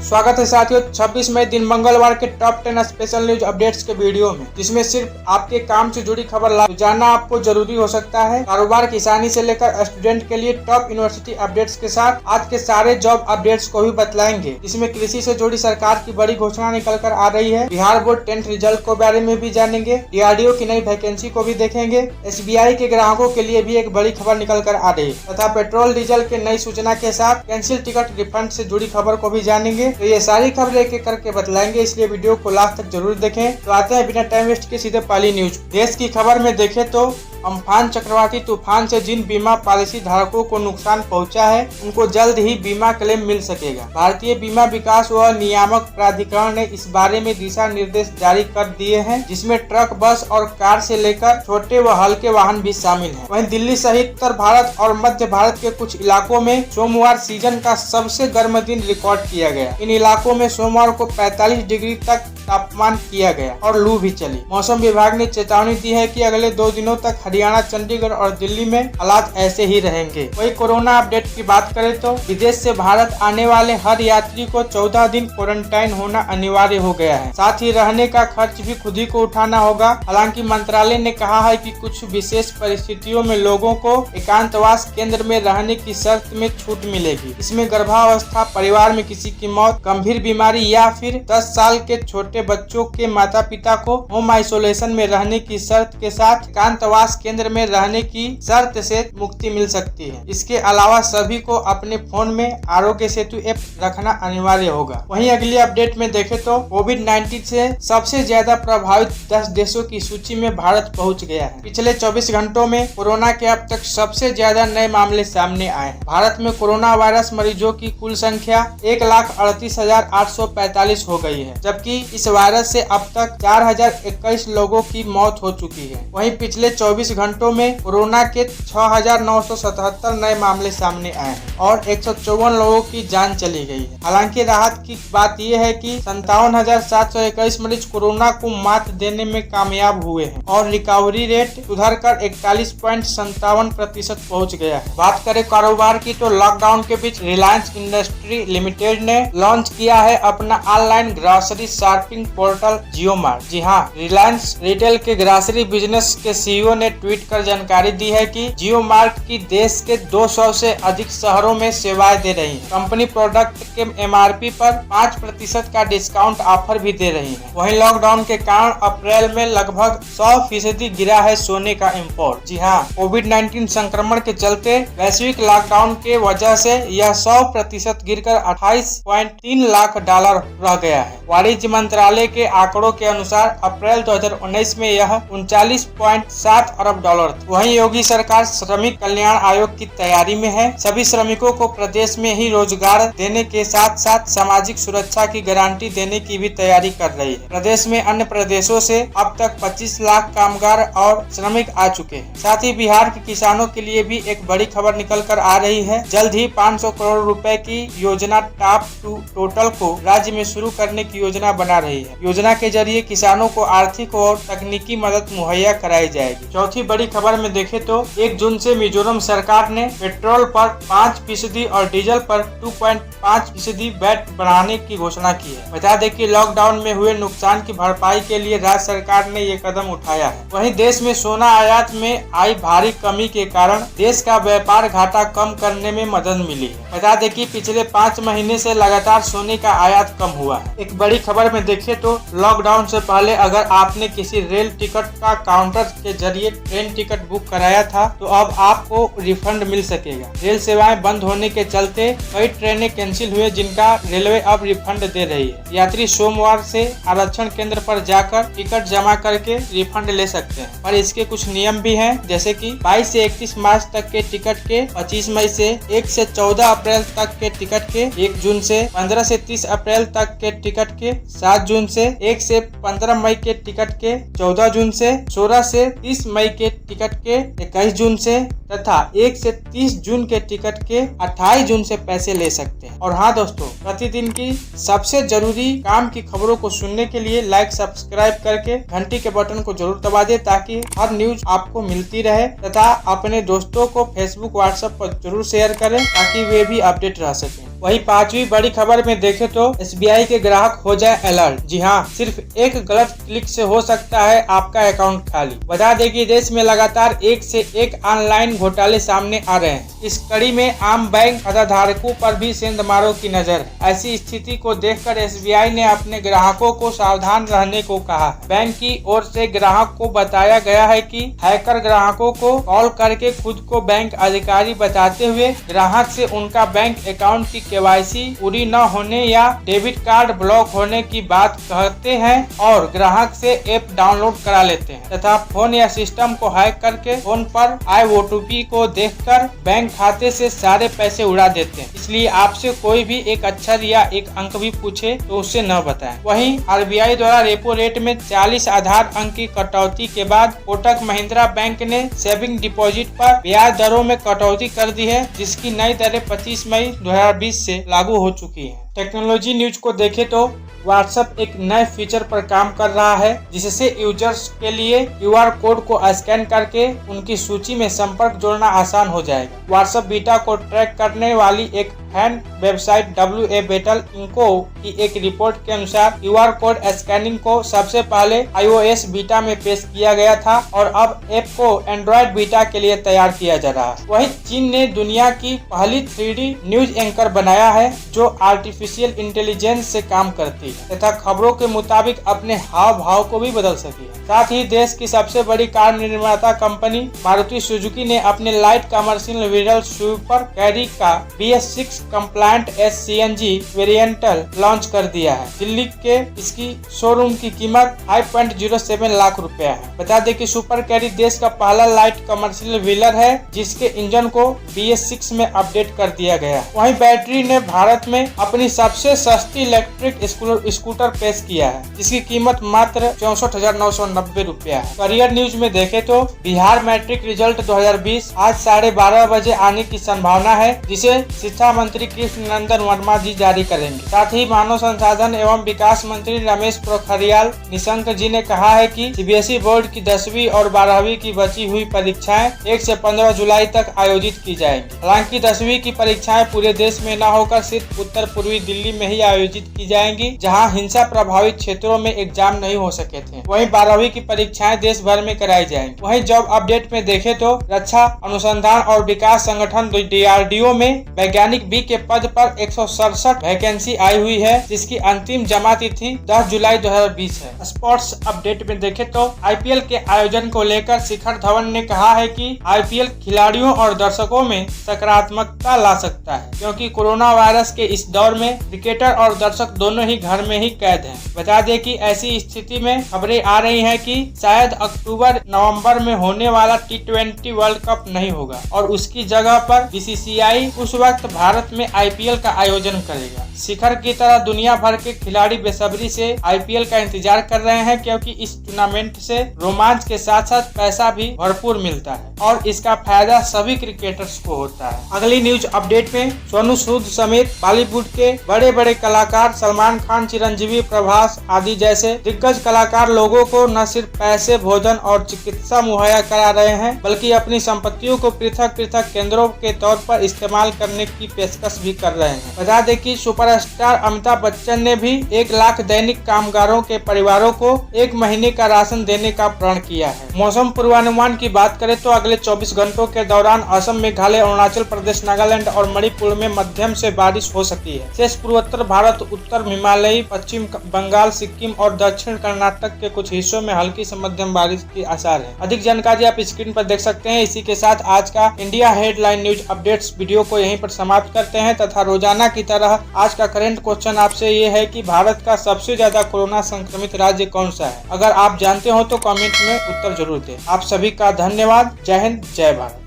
स्वागत है साथियों 26 मई दिन मंगलवार के टॉप 10 स्पेशल न्यूज अपडेट्स के वीडियो में, जिसमें सिर्फ आपके काम से जुड़ी खबर जानना आपको जरूरी हो सकता है। कारोबार, किसानी से लेकर स्टूडेंट के लिए टॉप यूनिवर्सिटी अपडेट्स के साथ आज के सारे जॉब अपडेट्स को भी बतलाएंगे। इसमें कृषि से जुड़ी सरकार की बड़ी घोषणा निकल कर आ रही है। बिहार बोर्ड 10th रिजल्ट के बारे में भी जानेंगे। DRDO की नई वैकेंसी को भी देखेंगे। SBI के ग्राहकों के लिए भी एक बड़ी खबर निकल कर आ रही है तथा पेट्रोल डीजल के नई सूचना के साथ कैंसिल टिकट रिफंड से जुड़ी खबर को भी जानेंगे। तो ये सारी खबरें एक एक करके बतलाएंगे, इसलिए वीडियो को लास्ट तक जरूर देखें। तो आते हैं बिना टाइम वेस्ट के सीधे पहली न्यूज। देश की खबर में देखें तो अम्फान चक्रवाती तूफान से जिन बीमा पॉलिसी धारकों को नुकसान पहुंचा है, उनको जल्द ही बीमा क्लेम मिल सकेगा। भारतीय बीमा विकास व नियामक प्राधिकरण ने इस बारे में दिशा निर्देश जारी कर दिए हैं, जिसमें ट्रक, बस और कार से लेकर छोटे व हल्के वाहन भी शामिल हैं। वहीं दिल्ली सहित उत्तर भारत और मध्य भारत के कुछ इलाकों में सोमवार सीजन का सबसे गर्म दिन रिकॉर्ड किया गया। इन इलाकों में सोमवार को 45 डिग्री तक तापमान किया गया और लू भी चली। मौसम विभाग ने चेतावनी दी है कि अगले 2 दिनों तक हरियाणा, चंडीगढ़ और दिल्ली में हालात ऐसे ही रहेंगे। वही कोरोना अपडेट की बात करें तो विदेश से भारत आने वाले हर यात्री को 14 दिन क्वारंटाइन होना अनिवार्य हो गया है। साथ ही रहने का खर्च भी खुद ही को उठाना होगा। हालांकि मंत्रालय ने कहा है कि कुछ विशेष परिस्थितियों में लोगों को एकांतवास केंद्र में रहने की शर्त में छूट मिलेगी। इसमें गर्भावस्था, परिवार में किसी की मौत, गंभीर बीमारी या फिर 10 साल के छोटे बच्चों के माता पिता को होम आइसोलेशन में रहने की शर्त के साथ एकांतवास केंद्र में रहने की शर्त से मुक्ति मिल सकती है। इसके अलावा सभी को अपने फोन में आरोग्य सेतु ऐप रखना अनिवार्य होगा। वहीं अगली अपडेट में देखें तो कोविड-19 से सबसे ज्यादा प्रभावित 10 देशों की सूची में भारत पहुंच गया है। पिछले 24 घंटों में कोरोना के अब तक सबसे ज्यादा नए मामले सामने आए हैं। भारत में कोरोना वायरस मरीजों की कुल संख्या 1,38,845 हो गई है, जबकि इस वायरस से अब तक 4,021 लोगों की मौत हो चुकी है। वहीं पिछले 24 घंटों में कोरोना के 6,977 नए मामले सामने आए हैं और 154 लोगों की जान चली गई है। हालांकि राहत की बात यह है कि 57,721 मरीज कोरोना को मात देने में कामयाब हुए हैं और रिकवरी रेट सुधरकर 41.57% पहुँच गया है। बात करें कारोबार की तो लॉकडाउन के बीच रिलायंस इंडस्ट्री लिमिटेड ने लॉन्च किया है अपना ऑनलाइन ग्रोसरी शॉपिंग पोर्टल जियो मार्ट। जी हाँ, रिलायंस रिटेल के ग्रोसरी बिजनेस के CEO ने ट्वीट कर जानकारी दी है कि जियो मार्ट की देश के 200 से अधिक शहरों में सेवाएं दे रही है। कंपनी प्रोडक्ट के MRP पर 5% का डिस्काउंट ऑफर भी दे रही है। वहीं लॉकडाउन के कारण अप्रैल में लगभग 100% गिरा है सोने का इम्पोर्ट। जी हाँ, कोविड-19 संक्रमण के चलते वैश्विक लॉकडाउन के वजह से यह 100% गिरकर $28.3 लाख रह गया है। वाणिज्य मंत्रालय के आंकड़ों के अनुसार अप्रैल 2019 में यह $39.7 अरब था। वहीं योगी सरकार श्रमिक कल्याण आयोग की तैयारी में है। सभी श्रमिकों को प्रदेश में ही रोजगार देने के साथ साथ सामाजिक सुरक्षा की गारंटी देने की भी तैयारी कर रही है। प्रदेश में अन्य प्रदेशों से अब तक 25 लाख कामगार और श्रमिक आ चुके हैं। साथ ही बिहार के किसानों के लिए भी एक बड़ी खबर निकल कर आ रही है। जल्द ही 500 करोड़ रुपए की योजना टॉप टू टोटल को राज्य में शुरू करने की योजना बना रही है। योजना के जरिए किसानों को आर्थिक और तकनीकी मदद मुहैया कराई जाएगी। चौथी बड़ी खबर में देखें तो 1 जून से मिजोरम सरकार ने पेट्रोल पर 5% और डीजल पर 2.5% वैट बढ़ाने की घोषणा की है। बता दें कि लॉकडाउन में हुए नुकसान की भरपाई के लिए राज्य सरकार ने ये कदम उठाया है। वहीं देश में सोना आयात में आई भारी कमी के कारण देश का व्यापार घाटा कम करने में मदद मिली है। बता दें कि पिछले 5 महीने से लगातार सोने का आयात कम हुआ है। एक बड़ी खबर में देखें तो लॉकडाउन से पहले अगर आपने किसी रेल टिकट का काउंटर के जरिए ट्रेन टिकट बुक कराया था तो अब आपको रिफंड मिल सकेगा। रेल सेवाएं बंद होने के चलते कई ट्रेनें कैंसिल हुए, जिनका रेलवे अब रिफंड दे रही है। यात्री सोमवार से आरक्षण केंद्र पर जाकर टिकट जमा करके रिफंड ले सकते हैं, पर इसके कुछ नियम भी हैं, जैसे कि 22 से 31 मार्च तक के टिकट के, 25 मई से 1 से 14 अप्रैल तक के टिकट के, 1 जून से 15 से 30 अप्रैल तक के टिकट के, 7 जून से 1 से 15 मई के टिकट के, 14 जून से 16 से 30 मई के टिकट के, 21 जून से तथा 1 से 30 जून के टिकट के 28 जून से पैसे ले सकते हैं। और हाँ दोस्तों, प्रतिदिन की सबसे जरूरी काम की खबरों को सुनने के लिए लाइक, सब्सक्राइब करके घंटी के बटन को जरूर दबा दे, ताकि हर न्यूज आपको मिलती रहे, तथा अपने दोस्तों को फेसबुक, व्हाट्सएप पर जरूर शेयर करें ताकि वे भी अपडेट रह सकें। वहीं पांचवी बड़ी खबर में देखें तो SBI के ग्राहक हो जाए अलर्ट। जी हाँ, सिर्फ एक गलत क्लिक से हो सकता है आपका अकाउंट खाली। बता दें कि देश में लगातार एक से एक ऑनलाइन घोटाले सामने आ रहे हैं। इस कड़ी में आम बैंक खाता धारकों पर भी सेंधमारों की नजर है। ऐसी स्थिति को देखकर SBI ने अपने ग्राहकों को सावधान रहने को कहा। बैंक की ओर से ग्राहक को बताया गया है कि हैकर ग्राहकों को कॉल करके खुद को बैंक अधिकारी बताते हुए ग्राहक से उनका बैंक अकाउंट की KYC पूरी न होने या डेबिट कार्ड ब्लॉक होने की बात कहते हैं और ग्राहक से ऐप डाउनलोड करा लेते हैं तथा फोन या सिस्टम को हैक करके फोन पर आए OTP को देखकर बैंक खाते से सारे पैसे उड़ा देते हैं। इसलिए आपसे कोई भी एक अक्षर या एक अंक भी पूछे तो उससे न बताएं। वहीं RBI द्वारा रेपो रेट में 40 आधार अंक की कटौती के बाद कोटक महिंद्रा बैंक ने सेविंग डिपॉजिट पर ब्याज दरों में कटौती कर दी है, जिसकी नई दरें 25 मई 2020 से लागू हो चुकी हैं। टेक्नोलॉजी न्यूज को देखें तो WhatsApp एक नए फीचर पर काम कर रहा है, जिससे यूजर्स के लिए QR कोड को स्कैन करके उनकी सूची में संपर्क जोड़ना आसान हो जाएगा। WhatsApp बीटा को ट्रैक करने वाली एक fan website WA Battle Info की एक रिपोर्ट के अनुसार QR कोड स्कैनिंग को सबसे पहले iOS बीटा में पेश किया गया था और अब ऐप को Android बीटा के लिए तैयार किया जा रहा है। वहीं चीन ने दुनिया की पहली 3D न्यूज एंकर बनाया है जो आर्टिफिशियल इंटेलिजेंस से काम करती है तथा खबरों के मुताबिक अपने हाव भाव को भी बदल सकी है। साथ ही देश की सबसे बड़ी कार निर्माता कंपनी मारुति सुजुकी ने अपने light commercial vehicle super carry का BS6 कंप्लायंट CNG वेरिएंटल लॉन्च कर दिया है। दिल्ली के इसकी शोरूम की कीमत 5.07 लाख रुपया है। बता दें कि सुपर कैरी देश का पहला लाइट कमर्शियल व्हीलर है जिसके इंजन को BS6 में अपडेट कर दिया गया। वहीं बैटरी ने भारत में अपनी सबसे सस्ती इलेक्ट्रिक स्कूटर पेश किया है, जिसकी कीमत मात्र 64,990 रुपया है। करियर न्यूज में देखें तो बिहार मैट्रिक रिजल्ट 2020 आज 12:30 बजे आने की संभावना है, जिसे शिक्षा मंत्री कृष्ण नंदन वर्मा जी जारी करेंगे। साथ ही मानव संसाधन एवं विकास मंत्री रमेश पोखरियाल निशंक जी ने कहा है कि CBSE बोर्ड की 10वीं और 12वीं की बची हुई परीक्षाएं 1 से 15 जुलाई तक आयोजित की जाएंगी। हालांकि 10वीं की परीक्षाएं पूरे देश में न होकर सिर्फ उत्तर पूर्वी दिल्ली में ही आयोजित की जाएंगी, जहां हिंसा प्रभावित क्षेत्रों में एग्जाम नहीं हो सके थे। वहीं 12वीं की परीक्षाएं देश भर में कराई जाएंगी। वहीं जॉब अपडेट में देखें तो रक्षा अनुसंधान और विकास संगठन DRDO में वैज्ञानिक B के पद पर 167 वैकेंसी आई हुई है, जिसकी अंतिम जमा तिथि 10 जुलाई 2020 है। स्पोर्ट्स अपडेट में देखें तो IPL के आयोजन को लेकर शिखर धवन ने कहा है कि IPL खिलाड़ियों और दर्शकों में सकारात्मकता ला सकता है, क्योंकि कोरोना वायरस के इस दौर में क्रिकेटर और दर्शक दोनों ही घर में ही कैद हैं। बता दें कि ऐसी स्थिति में खबरें आ रही हैं कि शायद अक्टूबर-नवंबर में होने वाला T20 वर्ल्ड कप नहीं होगा और उसकी जगह पर BCCI उस वक्त भारत में IPL का आयोजन करेगा। शिखर की तरह दुनिया भर के खिलाड़ी बेसब्री से IPL का इंतजार कर रहे हैं, क्योंकि इस टूर्नामेंट से रोमांच के साथ साथ पैसा भी भरपूर मिलता है और इसका फायदा सभी क्रिकेटर्स को होता है। अगली न्यूज अपडेट में सोनू सूद समेत बॉलीवुड के बड़े बड़े कलाकार सलमान खान, चिरंजीवी, प्रभास आदि जैसे दिग्गज कलाकार लोगों को न सिर्फ पैसे, भोजन और चिकित्सा मुहैया करा रहे हैं, बल्कि अपनी संपत्तियों को पृथक पृथक केंद्रों के तौर पर इस्तेमाल करने की पेशकश भी कर रहे हैं। बता दें कि सुपरस्टार अमिताभ बच्चन ने भी 1 लाख दैनिक कामगारों के परिवारों को 1 महीने का राशन देने का प्रण किया है। मौसम पूर्वानुमान की बात करें तो अगले 24 घंटों के दौरान असम, मेघालय, अरुणाचल प्रदेश, नागालैंड और मणिपुर में मध्यम से बारिश हो सकती है। शेष पूर्वोत्तर भारत, उत्तर हिमालयी, पश्चिम बंगाल, सिक्किम और दक्षिण कर्नाटक के कुछ हिस्सों में हल्की से मध्यम बारिश के आसार है। अधिक जानकारी आप स्क्रीन पर देख सकते हैं। इसी के साथ आज का India headline news updates video को यहीं पर समाप्त करते हैं तथा रोजाना की तरह आज का करंट क्वेश्चन आपसे ये है कि भारत का सबसे ज्यादा कोरोना संक्रमित राज्य कौन सा है? अगर आप जानते हो तो कमेंट में उत्तर जरूर दें। आप सभी का धन्यवाद। जय हिंद, जय भारत।